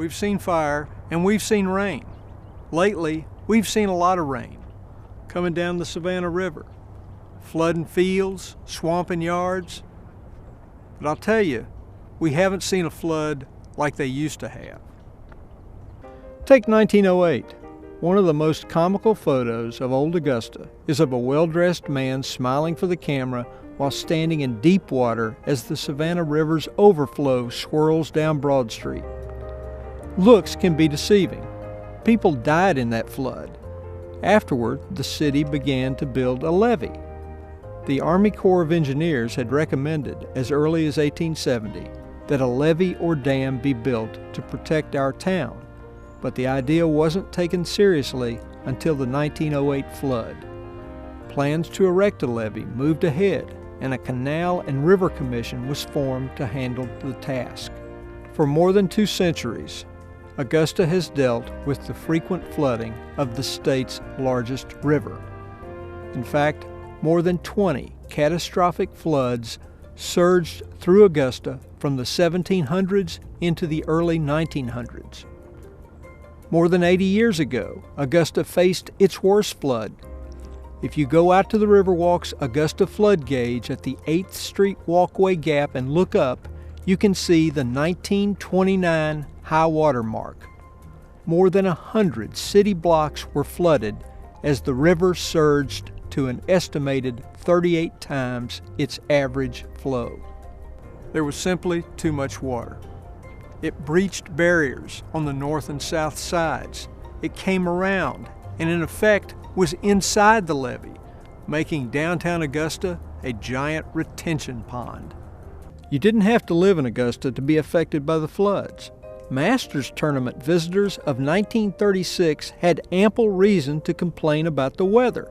We've seen fire and we've seen rain. Lately, we've seen a lot of rain coming down the Savannah River, flooding fields, swamping yards. But I'll tell you, we haven't seen a flood like they used to have. Take 1908. One of the most comical photos of old Augusta is of a well-dressed man smiling for the camera while standing in deep water as the Savannah River's overflow swirls down Broad Street. Looks can be deceiving. People died in that flood. Afterward, the city began to build a levee. The Army Corps of Engineers had recommended as early as 1870 that a levee or dam be built to protect our town, but the idea wasn't taken seriously until the 1908 flood. Plans to erect a levee moved ahead, and a Canal and River Commission was formed to handle the task. For more than 2 centuries, Augusta has dealt with the frequent flooding of the state's largest river. In fact, more than 20 catastrophic floods surged through Augusta from the 1700s into the early 1900s. More than 80 years ago, Augusta faced its worst flood. If you go out to the Riverwalk's Augusta flood gauge at the 8th Street Walkway Gap and look up, you can see the 1929 high water mark. More than 100 city blocks were flooded as the river surged to an estimated 38 times its average flow. There was simply too much water. It breached barriers on the north and south sides. It came around and in effect was inside the levee, making downtown Augusta a giant retention pond. You didn't have to live in Augusta to be affected by the floods. Masters Tournament visitors of 1936 had ample reason to complain about the weather.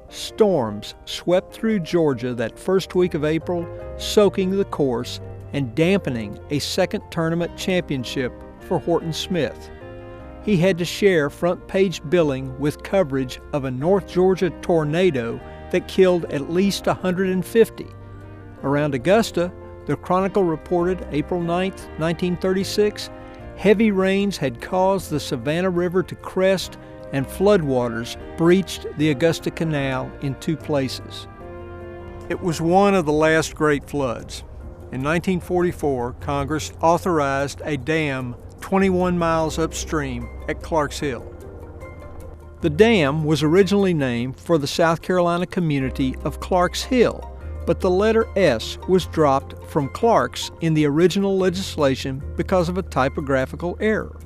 Storms swept through Georgia that first week of April, soaking the course and dampening a second tournament championship for Horton Smith. He had to share front-page billing with coverage of a North Georgia tornado that killed at least 150. Around Augusta, the Chronicle reported April 9, 1936, heavy rains had caused the Savannah River to crest and floodwaters breached the Augusta Canal in 2 places. It was one of the last great floods. In 1944, Congress authorized a dam 21 miles upstream at Clarks Hill. The dam was originally named for the South Carolina community of Clarks Hill, but the letter S was dropped from Clarks in the original legislation because of a typographical error.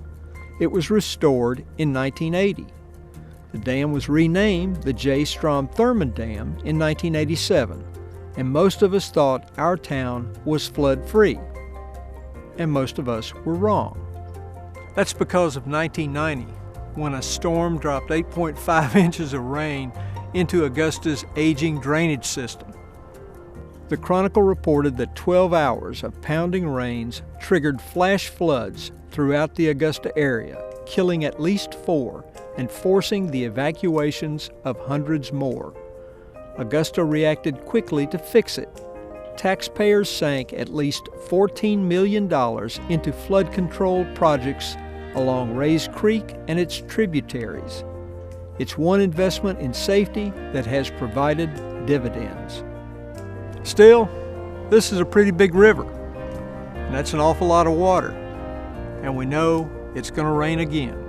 It was restored in 1980. The dam was renamed the J. Strom Thurmond Dam in 1987, and most of us thought our town was flood-free. And most of us were wrong. That's because of 1990, when a storm dropped 8.5 inches of rain into Augusta's aging drainage system. The Chronicle reported that 12 hours of pounding rains triggered flash floods throughout the Augusta area, killing at least 4 and forcing the evacuations of hundreds more. Augusta reacted quickly to fix it. Taxpayers sank at least $14 million into flood control projects along Rays Creek and its tributaries. It's one investment in safety that has provided dividends. Still, this is a pretty big river, and that's an awful lot of water, and we know it's going to rain again.